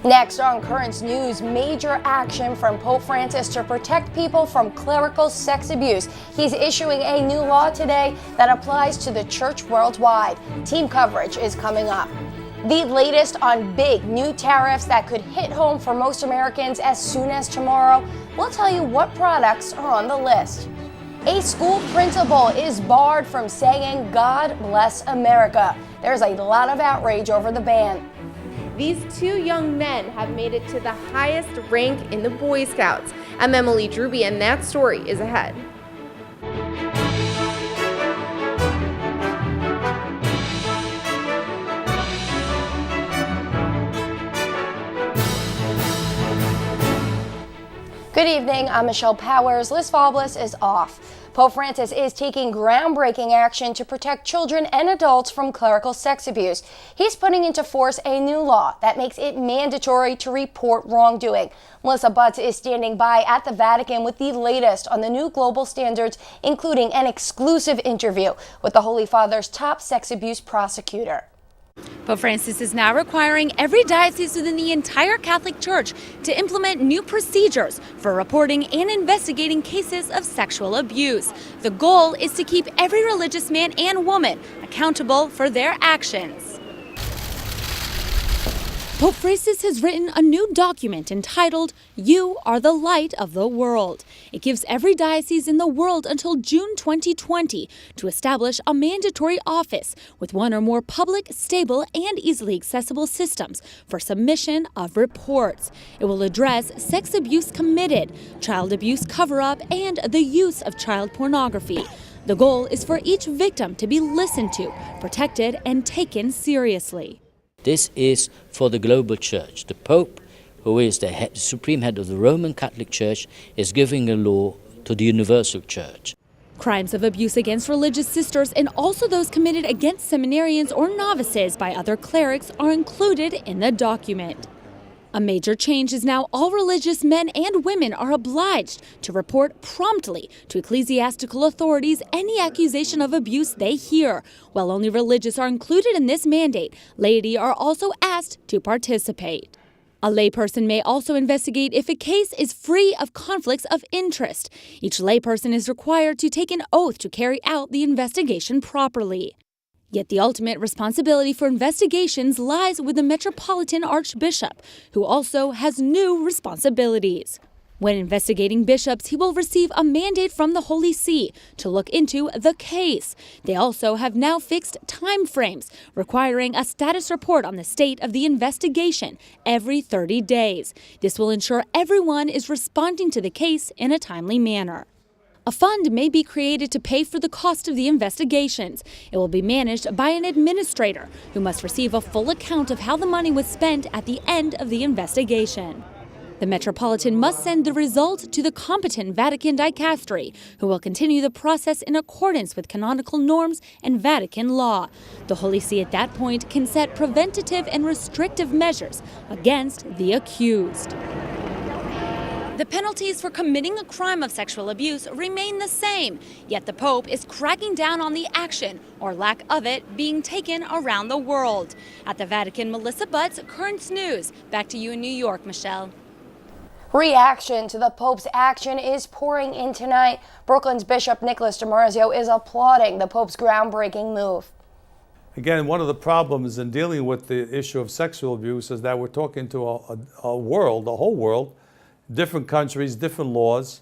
Next on Currents News, major action from Pope Francis to protect people from clerical sex abuse. He's issuing a new law today that applies to the church worldwide. Team coverage is coming up. The latest on big new tariffs that could hit home for most Americans as soon as tomorrow. We'll tell you what products are on the list. A school principal is barred from saying "God bless America." There's a lot of outrage over the ban. These two young men have made it to the highest rank in the Boy Scouts. I'm Emily Drewby, and that story is ahead. Good evening, I'm Michelle Powers. Liz Faublas is off. Pope Francis is taking groundbreaking action to protect children and adults from clerical sex abuse. He's putting into force a new law that makes it mandatory to report wrongdoing. Melissa Butts is standing by at the Vatican with the latest on the new global standards, including an exclusive interview with the Holy Father's top sex abuse prosecutor. Pope Francis is now requiring every diocese within the entire Catholic Church to implement new procedures for reporting and investigating cases of sexual abuse. The goal is to keep every religious man and woman accountable for their actions. Pope Francis has written a new document entitled, "You Are the Light of the World." It gives every diocese in the world until June 2020 to establish a mandatory office with one or more public, stable, and easily accessible systems for submission of reports. It will address sex abuse committed, child abuse cover-up, and the use of child pornography. The goal is for each victim to be listened to, protected, and taken seriously. This is for the global church. The Pope, who is the supreme head of the Roman Catholic Church, is giving a law to the universal church. Crimes of abuse against religious sisters and also those committed against seminarians or novices by other clerics are included in the document. A major change is now all religious men and women are obliged to report promptly to ecclesiastical authorities any accusation of abuse they hear. While only religious are included in this mandate, laity are also asked to participate. A layperson may also investigate if a case is free of conflicts of interest. Each layperson is required to take an oath to carry out the investigation properly. Yet the ultimate responsibility for investigations lies with the Metropolitan Archbishop, who also has new responsibilities. When investigating bishops, he will receive a mandate from the Holy See to look into the case. They also have now fixed time frames, requiring a status report on the state of the investigation every 30 days. This will ensure everyone is responding to the case in a timely manner. A fund may be created to pay for the cost of the investigations. It will be managed by an administrator who must receive a full account of how the money was spent at the end of the investigation. The Metropolitan must send the result to the competent Vatican dicastery, who will continue the process in accordance with canonical norms and Vatican law. The Holy See at that point can set preventative and restrictive measures against the accused. The penalties for committing a crime of sexual abuse remain the same, yet the Pope is cracking down on the action, or lack of it, being taken around the world. At the Vatican, Melissa Butts, Currents News. Back to you in New York, Michelle. Reaction to the Pope's action is pouring in tonight. Brooklyn's Bishop Nicholas DiMarzio is applauding the Pope's groundbreaking move. Again, one of the problems in dealing with the issue of sexual abuse is that we're talking to a world, a whole world, different countries, different laws,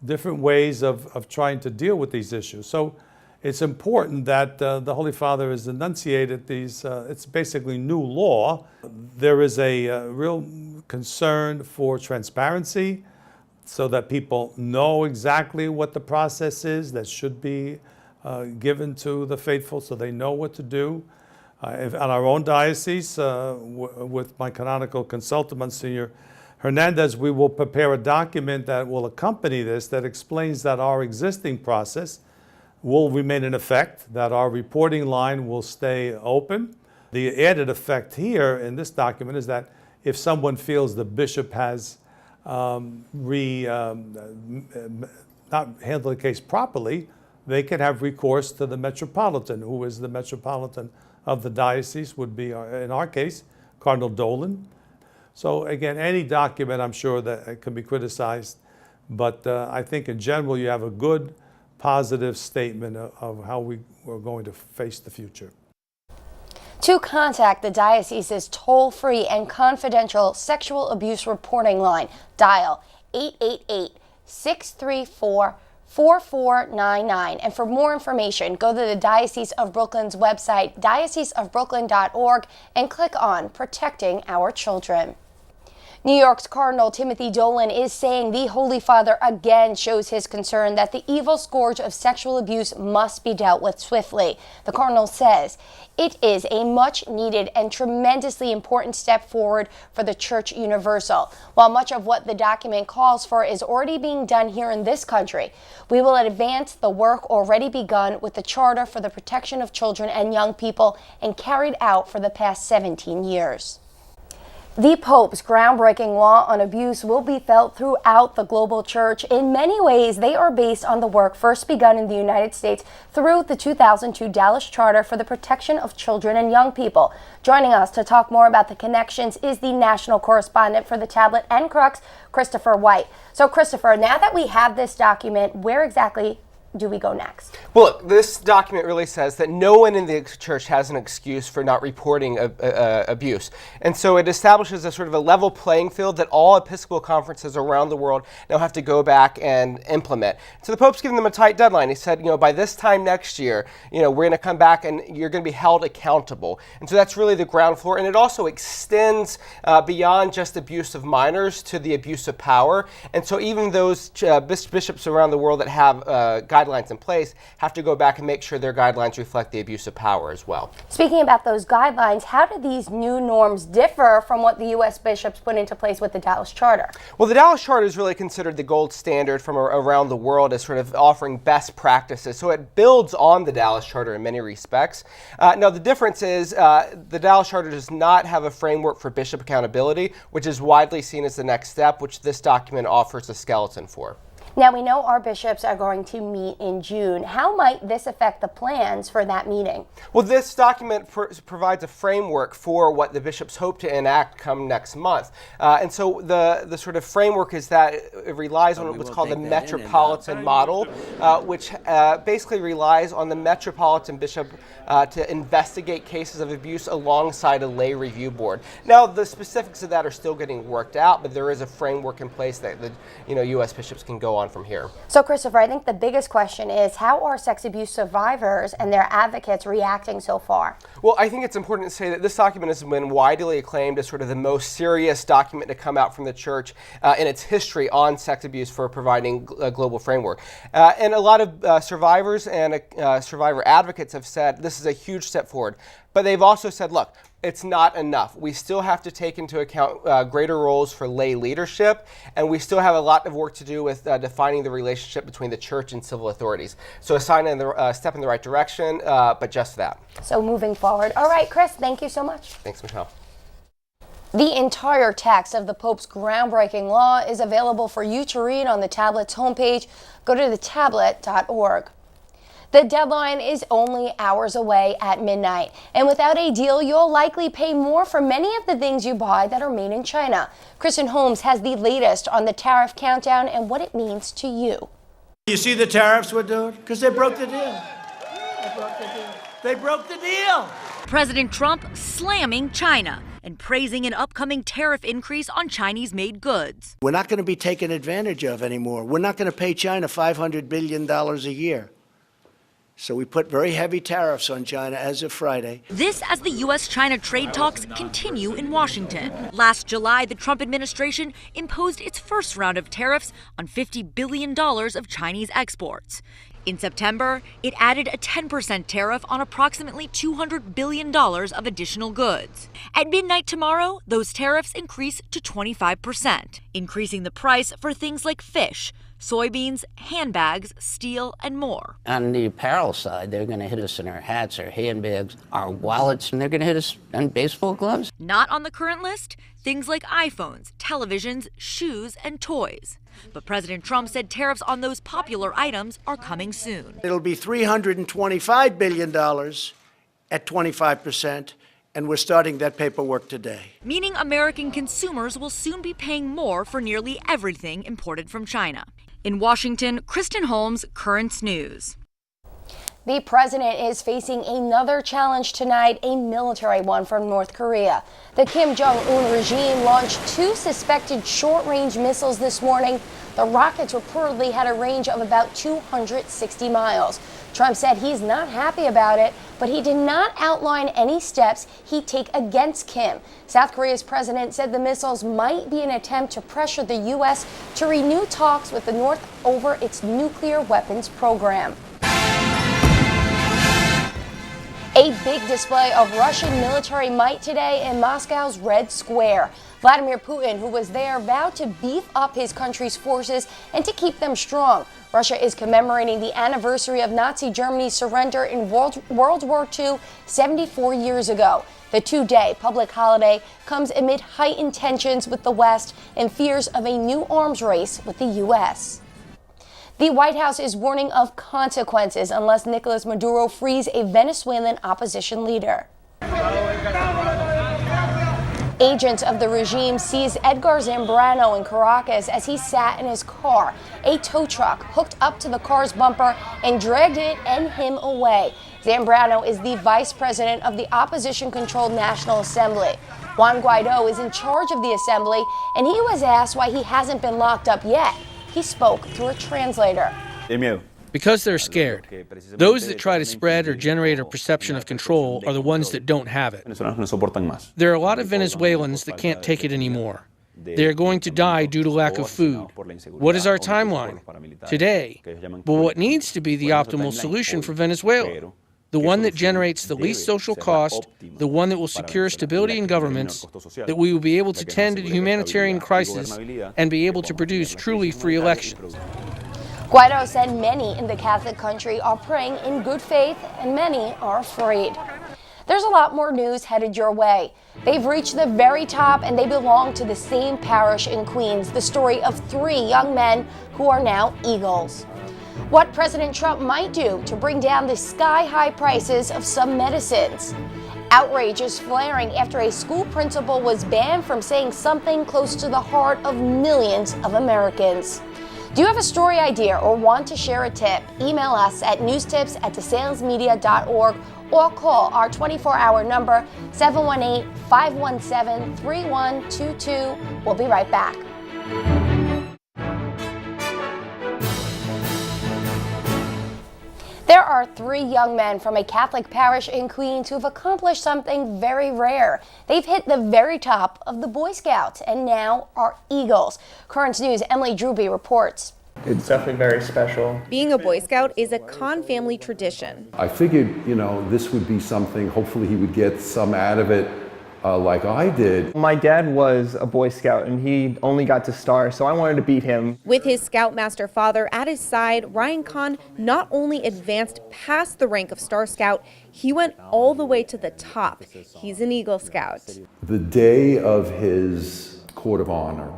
different ways of trying to deal with these issues. So it's important that the Holy Father has enunciated these, it's basically new law. There is a real concern for transparency so that people know exactly what the process is that should be given to the faithful so they know what to do. On our own diocese, with my canonical consultant, Monsignor Hernandez, we will prepare a document that will accompany this that explains that our existing process will remain in effect, that our reporting line will stay open. The added effect here in this document is that if someone feels the bishop has not handled the case properly, they can have recourse to the Metropolitan, who is the Metropolitan of the diocese, would be, in our case, Cardinal Dolan. So again, any document, I'm sure that it can be criticized, but I think in general you have a good, positive statement of how we're going to face the future. To contact the diocese's toll-free and confidential sexual abuse reporting line, dial 888-634-4499. And for more information, go to the Diocese of Brooklyn's website, dioceseofbrooklyn.org, and click on Protecting Our Children. New York's Cardinal Timothy Dolan is saying the Holy Father again shows his concern that the evil scourge of sexual abuse must be dealt with swiftly. The Cardinal says it is a much needed and tremendously important step forward for the Church Universal. While much of what the document calls for is already being done here in this country, we will advance the work already begun with the Charter for the Protection of Children and Young People and carried out for the past 17 years. The Pope's groundbreaking law on abuse will be felt throughout the global church. In many ways, they are based on the work first begun in the United States through the 2002 Dallas Charter for the Protection of Children and Young People. Joining us to talk more about the connections is the national correspondent for the Tablet and Crux, Christopher White. So, Christopher, now that we have this document, where exactly do we go next? Well, look, this document really says that no one in the church has an excuse for not reporting abuse. And so it establishes a sort of a level playing field that all Episcopal conferences around the world now have to go back and implement. So the Pope's given them a tight deadline. He said, by this time next year, we're going to come back and you're going to be held accountable. And so that's really the ground floor. And it also extends beyond just abuse of minors to the abuse of power. And so even those bishops around the world that have guidelines in place have to go back and make sure their guidelines reflect the abuse of power as well. Speaking about those guidelines, how do these new norms differ from what the U.S. bishops put into place with the Dallas Charter? Well, the Dallas Charter is really considered the gold standard from around the world as sort of offering best practices. So it builds on the Dallas Charter in many respects. Now, the difference is the Dallas Charter does not have a framework for bishop accountability, which is widely seen as the next step, which this document offers a skeleton for. Now, we know our bishops are going to meet in June. How might this affect the plans for that meeting? Well, this document provides a framework for what the bishops hope to enact come next month. And so the sort of framework is that it relies on what's called the metropolitan model, which basically relies on the metropolitan bishop to investigate cases of abuse alongside a lay review board. Now, the specifics of that are still getting worked out, but there is a framework in place that the U.S. bishops can go on from here. So, Christopher, I think the biggest question is, how are sex abuse survivors and their advocates reacting so far? Well, I think it's important to say that this document has been widely acclaimed as sort of the most serious document to come out from the church in its history on sex abuse for providing a global framework. And a lot of survivors and survivor advocates have said this is a huge step forward. But they've also said, look, it's not enough. We still have to take into account greater roles for lay leadership, and we still have a lot of work to do with defining the relationship between the church and civil authorities. So a step in the right direction, but just that. So moving forward. All right, Chris, thank you so much. Thanks, Michelle. The entire text of the Pope's groundbreaking law is available for you to read on the Tablet's homepage. Go to thetablet.org. The deadline is only hours away at midnight, and without a deal, you'll likely pay more for many of the things you buy that are made in China. Kristen Holmes has the latest on the tariff countdown and what it means to you. You see the tariffs we're doing? Because they broke the deal. They broke the deal. President Trump slamming China and praising an upcoming tariff increase on Chinese-made goods. We're not going to be taken advantage of anymore. We're not going to pay China $500 billion a year. So we put very heavy tariffs on China as of Friday. This as the U.S.-China trade talks continue in Washington. Last July, the Trump administration imposed its first round of tariffs on $50 billion of Chinese exports. In September, it added a 10% tariff on approximately $200 billion of additional goods. At midnight tomorrow, those tariffs increase to 25%, increasing the price for things like fish, soybeans, handbags, steel, and more. On the apparel side, they're going to hit us in our hats, our handbags, our wallets, and they're going to hit us on baseball gloves. Not on the current list, things like iPhones, televisions, shoes, and toys. But President Trump said tariffs on those popular items are coming soon. It'll be $325 billion at 25%, and we're starting that paperwork today. Meaning American consumers will soon be paying more for nearly everything imported from China. In Washington, Kristen Holmes, Currents News. The president is facing another challenge tonight, a military one from North Korea. The Kim Jong-un regime launched 2 suspected short-range missiles this morning. The rockets reportedly had a range of about 260 miles. Trump said he's not happy about it, but he did not outline any steps he'd take against Kim. South Korea's president said the missiles might be an attempt to pressure the U.S. to renew talks with the North over its nuclear weapons program. A big display of Russian military might today in Moscow's Red Square. Vladimir Putin, who was there, vowed to beef up his country's forces and to keep them strong. Russia is commemorating the anniversary of Nazi Germany's surrender in World War II 74 years ago. The 2-day public holiday comes amid heightened tensions with the West and fears of a new arms race with the U.S. The White House is warning of consequences unless Nicolas Maduro frees a Venezuelan opposition leader. Agents of the regime seized Edgar Zambrano in Caracas as he sat in his car. A tow truck hooked up to the car's bumper and dragged it and him away. Zambrano is the vice president of the opposition-controlled National Assembly. Juan Guaido is in charge of the assembly, and he was asked why he hasn't been locked up yet. He spoke through a translator. Because they're scared. Those that try to spread or generate a perception of control are the ones that don't have it. There are a lot of Venezuelans that can't take it anymore. They are going to die due to lack of food. What is our timeline? Today. But what needs to be the optimal solution for Venezuela? The one that generates the least social cost, the one that will secure stability in governments, that we will be able to tend to the humanitarian crisis and be able to produce truly free elections. Guaido said many in the Catholic country are praying in good faith and many are afraid. There's a lot more news headed your way. They've reached the very top and they belong to the same parish in Queens. The story of 3 young men who are now Eagles. What President Trump might do to bring down the sky-high prices of some medicines. Outrage is flaring after a school principal was banned from saying something close to the heart of millions of Americans. Do you have a story idea or want to share a tip? Email us at newstips@desalesmedia.org or call our 24-hour number 718-517-3122. We'll be right back. There are 3 young men from a Catholic parish in Queens who have accomplished something very rare. They've hit the very top of the Boy Scouts and now are Eagles. Currents News' Emily Drewby reports. It's definitely very special. Being a Boy Scout is a Kahn family tradition. I figured, this would be something, hopefully he would get some out of it like I did. My dad was a Boy Scout and he only got to star, so I wanted to beat him. With his Scoutmaster father at his side, Ryan Kahn not only advanced past the rank of Star Scout, he went all the way to the top. He's an Eagle Scout. The day of his Court of Honor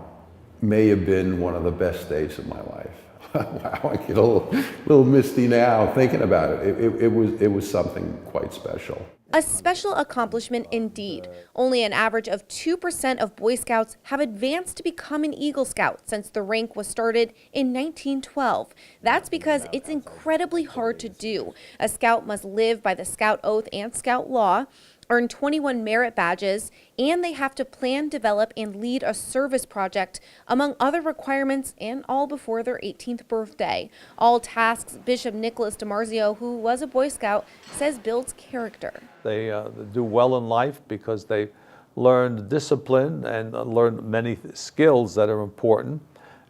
may have been one of the best days of my life. Wow, I get a little misty now thinking about it. It was something quite special. A special accomplishment indeed. Only an average of 2% of Boy Scouts have advanced to become an Eagle Scout since the rank was started in 1912. That's because it's incredibly hard to do. A Scout must live by the Scout Oath and Scout Law, earn 21 merit badges, and they have to plan, develop, and lead a service project, among other requirements, and all before their 18th birthday. All tasks Bishop Nicholas DiMarzio, who was a Boy Scout, says builds character. They do well in life because they learned discipline and learned many skills that are important,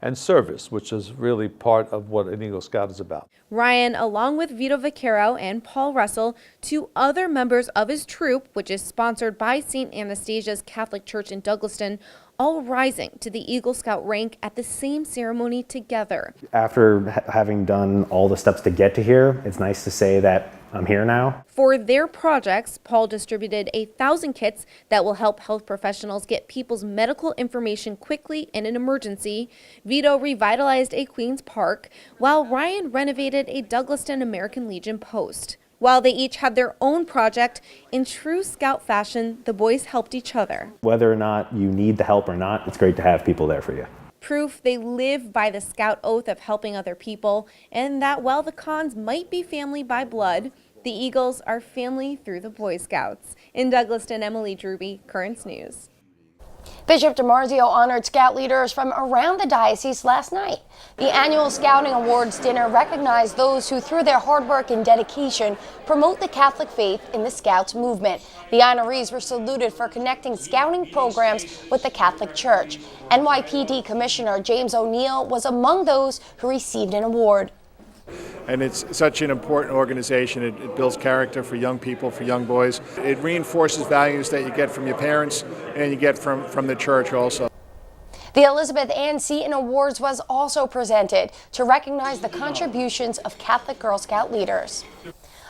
and service, which is really part of what an Eagle Scout is about. Ryan, along with Vito Vaquero and Paul Russell, 2 other members of his troop, which is sponsored by St. Anastasia's Catholic Church in Douglaston, all rising to the Eagle Scout rank at the same ceremony together. After having done all the steps to get to here, it's nice to say that I'm here now. For their projects, Paul distributed 1,000 kits that will help health professionals get people's medical information quickly in an emergency. Vito revitalized a Queens park, while Ryan renovated a Douglaston American Legion post. While they each had their own project, in true Scout fashion, the boys helped each other. Whether or not you need the help or not, it's great to have people there for you. Proof they live by the Scout oath of helping other people, and that while the Khans might be family by blood, the Eagles are family through the Boy Scouts. In Douglaston, Emily Druby, Currents News. Bishop DiMarzio honored Scout leaders from around the diocese last night. The annual Scouting Awards dinner recognized those who, through their hard work and dedication, promote the Catholic faith in the Scouts movement. The honorees were saluted for connecting Scouting programs with the Catholic Church. NYPD Commissioner James O'Neill was among those who received an award. And it's such an important organization. It builds character for young people, for young boys. It reinforces values that you get from your parents and you get from the church also. The Elizabeth Ann Seton Awards was also presented to recognize the contributions of Catholic Girl Scout leaders.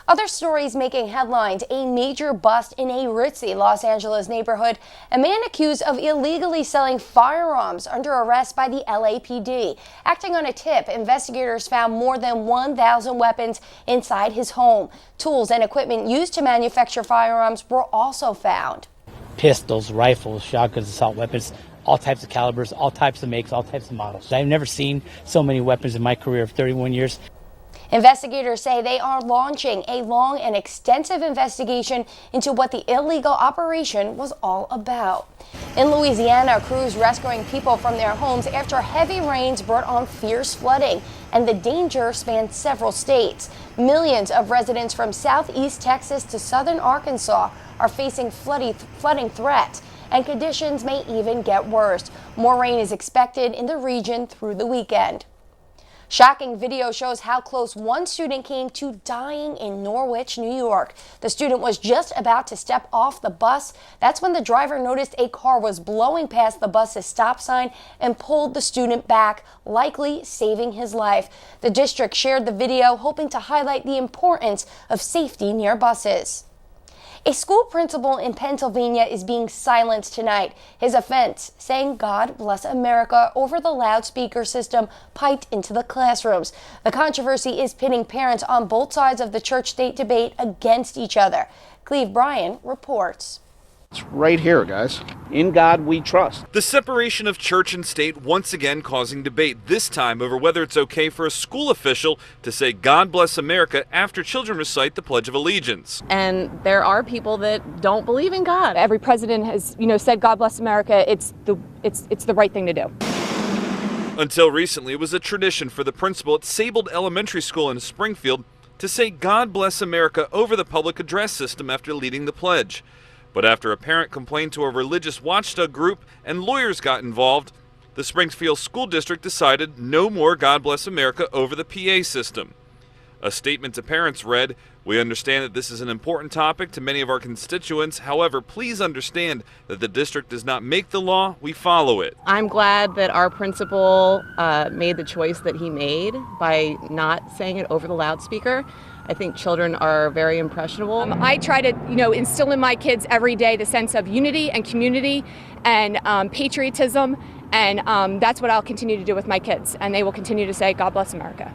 Other stories making headlines: a major bust in a ritzy Los Angeles neighborhood. A man accused of illegally selling firearms under arrest by the LAPD. Acting on a tip, investigators found more than 1,000 weapons inside his home. Tools and equipment used to manufacture firearms were also found. Pistols, rifles, shotguns, assault weapons, all types of calibers, all types of makes, all types of models. I've never seen so many weapons in my career of 31 years. Investigators say they are launching a long and extensive investigation into what the illegal operation was all about. In Louisiana, crews rescuing people from their homes after heavy rains brought on fierce flooding, and the danger spanned several states. Millions of residents from southeast Texas to southern Arkansas are facing flooding threats, and conditions may even get worse. More rain is expected in the region through the weekend. Shocking video shows how close one student came to dying in Norwich, New York. The student was just about to step off the bus. That's when the driver noticed a car was blowing past the bus's stop sign and pulled the student back, likely saving his life. The district shared the video, hoping to highlight the importance of safety near buses. A school principal in Pennsylvania is being silenced tonight. His offense, saying "God bless America" over the loudspeaker system piped into the classrooms. The controversy is pitting parents on both sides of the church-state debate against each other. Cleve Bryan reports. It's right here, guys. In God we trust. The separation of church and state once again causing debate, this time over whether it's okay for a school official to say "God bless America" after children recite the Pledge of Allegiance. And there are people that don't believe in God. Every president has, said "God bless America." It's the right thing to do. Until recently, it was a tradition for the principal at Sabled Elementary School in Springfield to say "God bless America" over the public address system after leading the pledge. But after a parent complained to a religious watchdog group and lawyers got involved, the Springfield School District decided no more "God bless America" over the PA system. A statement to parents read, "We understand that this is an important topic to many of our constituents. However, please understand that the district does not make the law, we follow it." I'm glad that our principal made the choice that he made by not saying it over the loudspeaker. I think children are very impressionable. I try to, instill in my kids every day the sense of unity and community and patriotism, and that's what I'll continue to do with my kids, and they will continue to say "God bless America."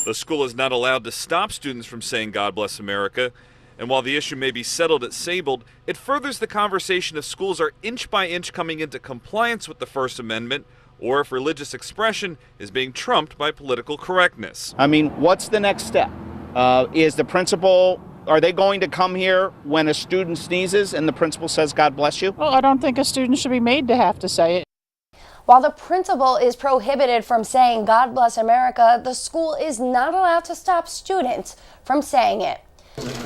The school is not allowed to stop students from saying "God bless America," and while the issue may be settled at Sabled, it furthers the conversation if schools are inch by inch coming into compliance with the First Amendment, or if religious expression is being trumped by political correctness. I mean, what's the next step? Is the principal, are they going to come here when a student sneezes and the principal says "God bless you"? Well, I don't think a student should be made to have to say it. While the principal is prohibited from saying "God bless America," the school is not allowed to stop students from saying it.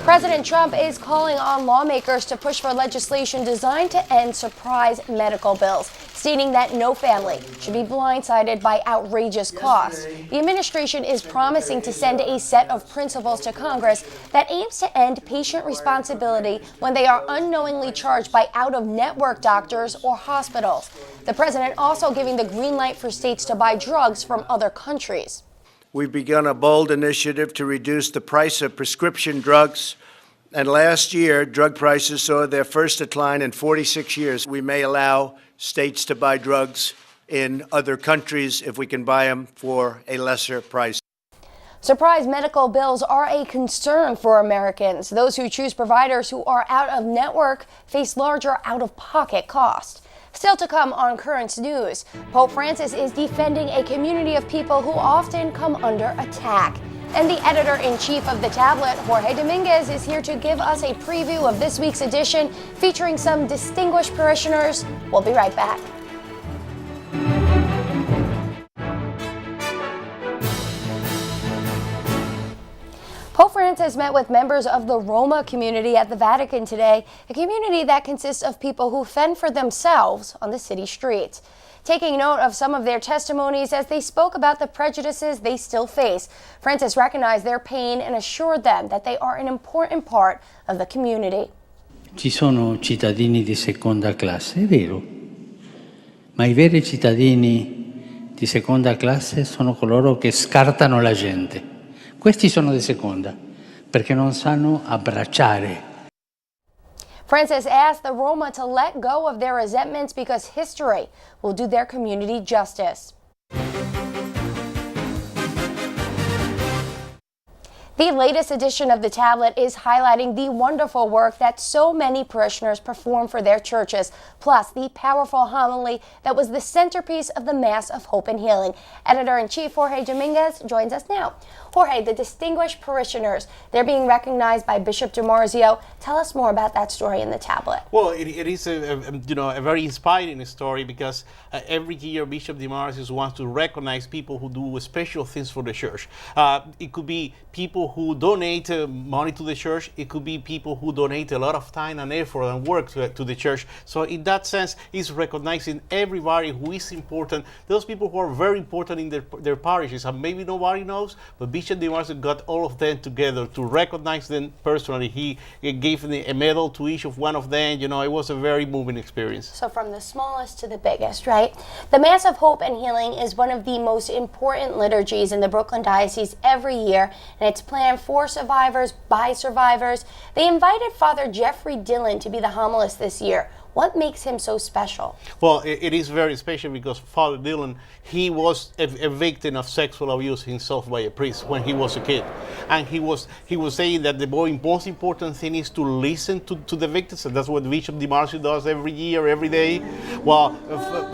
President Trump is calling on lawmakers to push for legislation designed to end surprise medical bills, stating that no family should be blindsided by outrageous costs. The administration is promising to send a set of principles to Congress that aims to end patient responsibility when they are unknowingly charged by out-of-network doctors or hospitals. The president also giving the green light for states to buy drugs from other countries. We've begun a bold initiative to reduce the price of prescription drugs. And last year, drug prices saw their first decline in 46 years. We may allow states to buy drugs in other countries if we can buy them for a lesser price. Surprise medical bills are a concern for Americans. Those who choose providers who are out of network face larger out-of-pocket costs. Still to come on Currents News, Pope Francis is defending a community of people who often come under attack. And the editor-in-chief of The Tablet, Jorge Dominguez, is here to give us a preview of this week's edition featuring some distinguished parishioners. We'll be right back. Pope Francis met with members of the Roma community at the Vatican today, a community that consists of people who fend for themselves on the city streets. Taking note of some of their testimonies as they spoke about the prejudices they still face, Francis recognized their pain and assured them that they are an important part of the community. Ci sono cittadini di seconda classe, è vero, ma i veri cittadini di seconda classe sono coloro che scartano la gente. Questi sono di seconda, perché non sanno abbracciare. Francis asked the Roma to let go of their resentments because history will do their community justice. The latest edition of The Tablet is highlighting the wonderful work that so many parishioners perform for their churches, plus the powerful homily that was the centerpiece of the Mass of Hope and Healing. Editor-in-Chief Jorge Dominguez joins us now. Jorge, the distinguished parishioners, they're being recognized by Bishop DiMarzio. Tell us more about that story in The Tablet. Well, it is a very inspiring story because every year Bishop DiMarzio wants to recognize people who do special things for the church. It could be people who donate money to the church. It could be people who donate a lot of time and effort and work to the church. So in that sense, it's recognizing everybody who is important, those people who are very important in their parishes, and maybe nobody knows, but Bishop DiMarzio got all of them together to recognize them personally. He gave a medal to each of one of them. You know, it was a very moving experience. So from the smallest to the biggest, right? The Mass of Hope and Healing is one of the most important liturgies in the Brooklyn Diocese every year, and it's planned for survivors, by survivors. They invited Father Jeffrey Dillon to be the homilist this year. What makes him so special? Well, it is very special because Father Dillon, he was a victim of sexual abuse himself by a priest when he was a kid. And he was saying that the most important thing is to listen to the victims, and that's what Bishop DiMarzio does every year, every day. Well,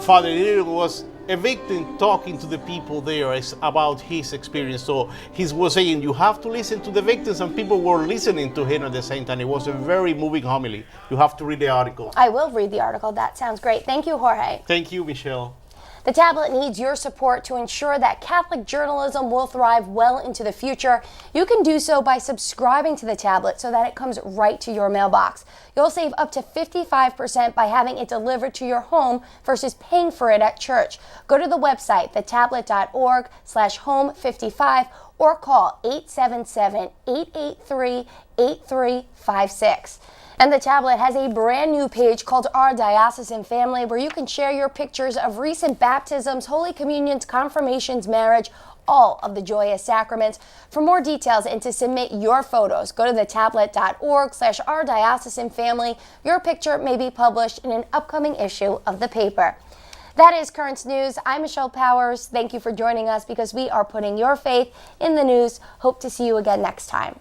Father Dillon was a victim talking to the people there about his experience. So he was saying, you have to listen to the victims, and people were listening to him at the same time. It was a very moving homily. You have to read the article. I will read the article. That sounds great. Thank you, Jorge. Thank you, Michelle. The Tablet needs your support to ensure that Catholic journalism will thrive well into the future. You can do so by subscribing to The Tablet so that it comes right to your mailbox. You'll save up to 55% by having it delivered to your home versus paying for it at church. Go to the website, thetablet.org/home55, or call 877-883-8356. And The Tablet has a brand new page called Our Diocesan Family, where you can share your pictures of recent baptisms, Holy Communions, confirmations, marriage, all of the joyous sacraments. For more details and to submit your photos, go to thetablet.org/Our Diocesan Family. Your picture may be published in an upcoming issue of the paper. That is Currents News. I'm Michelle Powers. Thank you for joining us because we are putting your faith in the news. Hope to see you again next time.